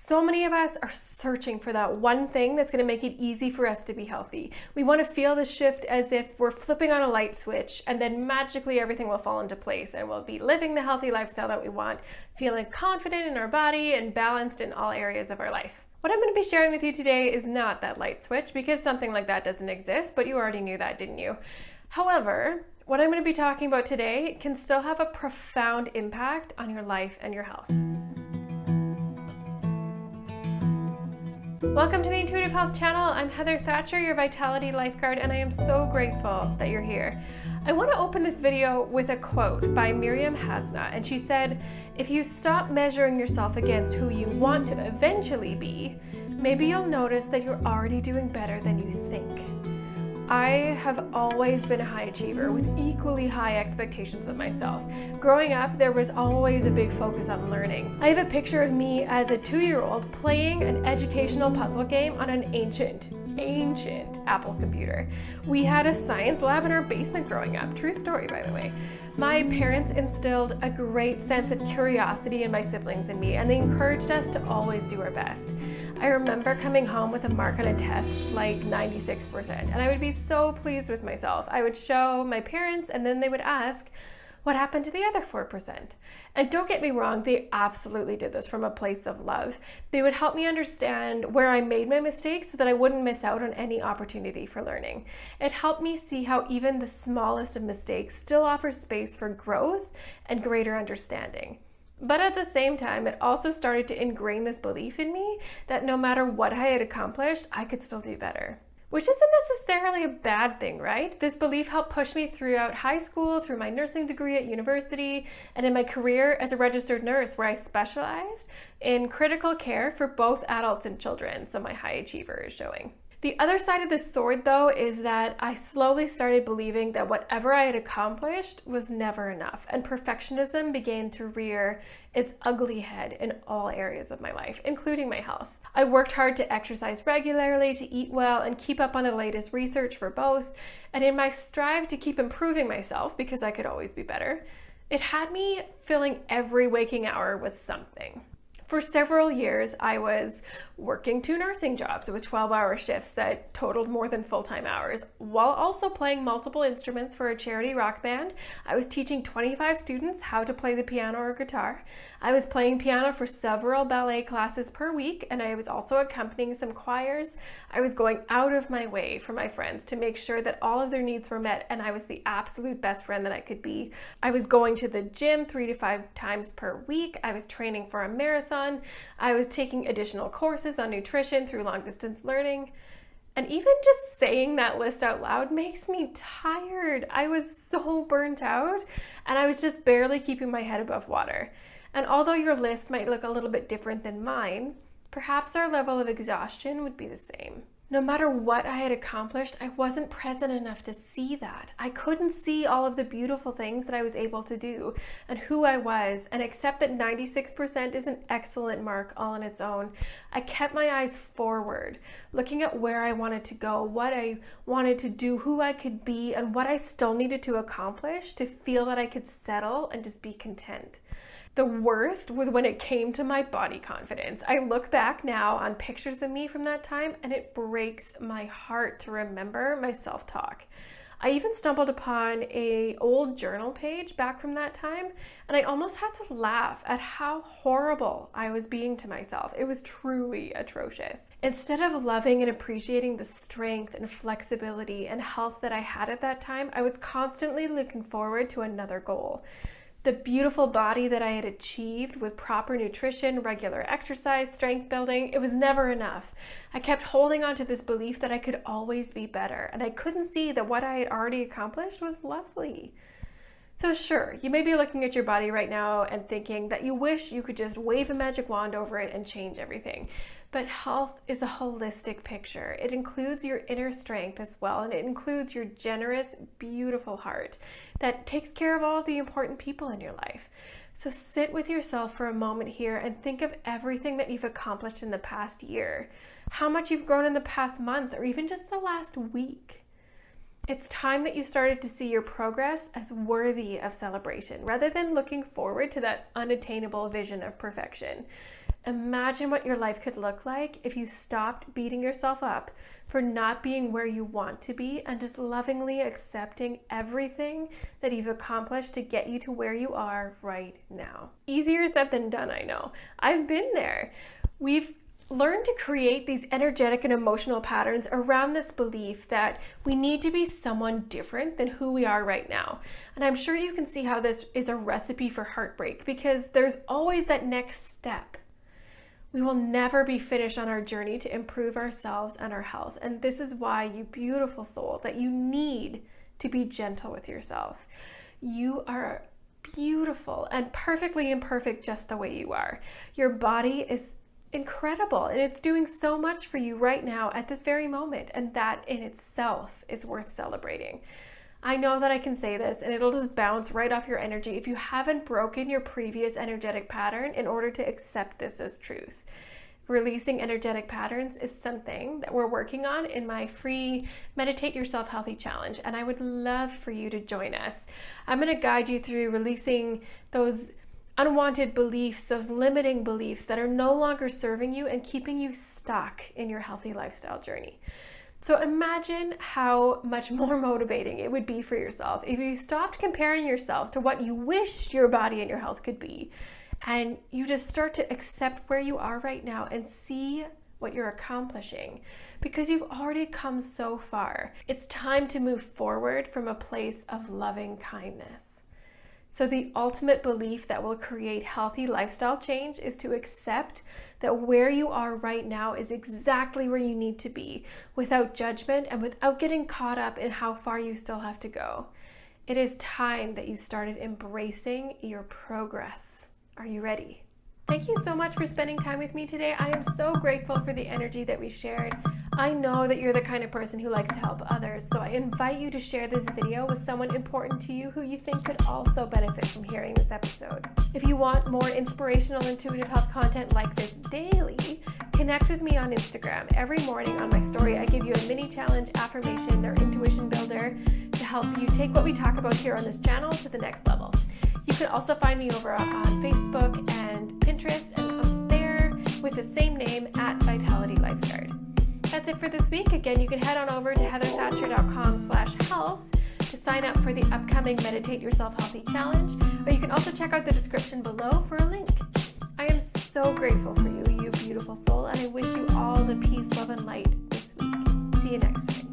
So many of us are searching for that one thing that's going to make it easy for us to be healthy. We want to feel the shift as if we're flipping on a light switch, and then magically everything will fall into place and we'll be living the healthy lifestyle that we want, feeling confident in our body and balanced in all areas of our life. What I'm going to be sharing with you today is not that light switch, because something like that doesn't exist, but you already knew that, didn't you? However, what I'm going to be talking about today can still have a profound impact on your life and your health. Welcome to the Intuitive Health Channel. I'm Heather Thatcher, your Vitality Lifeguard, and I am so grateful that you're here. I want to open this video with a quote by Miriam Hasna, and she said, "If you stop measuring yourself against who you want to eventually be, maybe you'll notice that you're already doing better than you think." I have always been a high achiever with equally high expectations of myself. Growing up, there was always a big focus on learning. I have a picture of me as a 2-year-old playing an educational puzzle game on an ancient Apple computer. We had a science lab in our basement growing up. True story, by the way. My parents instilled a great sense of curiosity in my siblings and me, and they encouraged us to always do our best. I remember coming home with a mark on a test like 96%, and I would be so pleased with myself. I would show my parents, and then they would ask, what happened to the other 4%? And don't get me wrong, they absolutely did this from a place of love. They would help me understand where I made my mistakes so that I wouldn't miss out on any opportunity for learning. It helped me see how even the smallest of mistakes still offers space for growth and greater understanding. But at the same time, it also started to ingrain this belief in me that no matter what I had accomplished, I could still do better. Which isn't necessarily a bad thing, right? This belief helped push me throughout high school, through my nursing degree at university, and in my career as a registered nurse, where I specialized in critical care for both adults and children, so my high achiever is showing. The other side of this sword, though, is that I slowly started believing that whatever I had accomplished was never enough, and perfectionism began to rear its ugly head in all areas of my life, including my health. I worked hard to exercise regularly, to eat well, and keep up on the latest research for both, and in my strive to keep improving myself, because I could always be better, it had me filling every waking hour with something. For several years, I was working 2 nursing jobs with 12-hour shifts that totaled more than full-time hours, while also playing multiple instruments for a charity rock band. I was teaching 25 students how to play the piano or guitar. I was playing piano for several ballet classes per week, and I was also accompanying some choirs. I was going out of my way for my friends to make sure that all of their needs were met, and I was the absolute best friend that I could be. I was going to the gym 3 to 5 times per week. I was training for a marathon. I was taking additional courses on nutrition through long-distance learning. And even just saying that list out loud makes me tired. I was so burnt out, and I was just barely keeping my head above water. And although your list might look a little bit different than mine, perhaps our level of exhaustion would be the same. No matter what I had accomplished, I wasn't present enough to see that. I couldn't see all of the beautiful things that I was able to do and who I was, and accept that 96% is an excellent mark all on its own. I kept my eyes forward, looking at where I wanted to go, what I wanted to do, who I could be, and what I still needed to accomplish to feel that I could settle and just be content. The worst was when it came to my body confidence. I look back now on pictures of me from that time, and it breaks my heart to remember my self-talk. I even stumbled upon an old journal page back from that time, and I almost had to laugh at how horrible I was being to myself. It was truly atrocious. Instead of loving and appreciating the strength and flexibility and health that I had at that time, I was constantly looking forward to another goal. The beautiful body that I had achieved with proper nutrition, regular exercise, strength building, it was never enough. I kept holding on to this belief that I could always be better, and I couldn't see that what I had already accomplished was lovely. So sure, you may be looking at your body right now and thinking that you wish you could just wave a magic wand over it and change everything. But health is a holistic picture. It includes your inner strength as well, and it includes your generous, beautiful heart that takes care of all of the important people in your life. So sit with yourself for a moment here and think of everything that you've accomplished in the past year, how much you've grown in the past month, or even just the last week. It's time that you started to see your progress as worthy of celebration rather than looking forward to that unattainable vision of perfection. Imagine what your life could look like if you stopped beating yourself up for not being where you want to be and just lovingly accepting everything that you've accomplished to get you to where you are right now. Easier said than done, I know. I've been there. We've learned to create these energetic and emotional patterns around this belief that we need to be someone different than who we are right now. And I'm sure you can see how this is a recipe for heartbreak, because there's always that next step. We will never be finished on our journey to improve ourselves and our health. And this is why, you beautiful soul, that you need to be gentle with yourself. You are beautiful and perfectly imperfect just the way you are. Your body is incredible and it's doing so much for you right now at this very moment. And that in itself is worth celebrating. I know that I can say this and it'll just bounce right off your energy if you haven't broken your previous energetic pattern in order to accept this as truth. Releasing energetic patterns is something that we're working on in my free Meditate Yourself Healthy Challenge, and I would love for you to join us. I'm going to guide you through releasing those unwanted beliefs, those limiting beliefs that are no longer serving you and keeping you stuck in your healthy lifestyle journey. So imagine how much more motivating it would be for yourself if you stopped comparing yourself to what you wish your body and your health could be, and you just start to accept where you are right now and see what you're accomplishing, because you've already come so far. It's time to move forward from a place of loving kindness. So the ultimate belief that will create healthy lifestyle change is to accept that where you are right now is exactly where you need to be, without judgment and without getting caught up in how far you still have to go. It is time that you started embracing your progress. Are you ready? Thank you so much for spending time with me today. I am so grateful for the energy that we shared. I know that you're the kind of person who likes to help others, so I invite you to share this video with someone important to you who you think could also benefit from hearing this episode. If you want more inspirational intuitive health content like this daily, connect with me on Instagram. Every morning on my story, I give you a mini challenge, affirmation, or intuition builder to help you take what we talk about here on this channel to the next level. You can also find me over on Facebook and Pinterest, and I'm there with the same name at Vitality Lifeguard. That's it for this week. Again, you can head on over to heatherthatcher.com/health to sign up for the upcoming Meditate Yourself Healthy Challenge, or you can also check out the description below for a link. I am so grateful for you, you beautiful soul, and I wish you all the peace, love, and light this week. See you next week.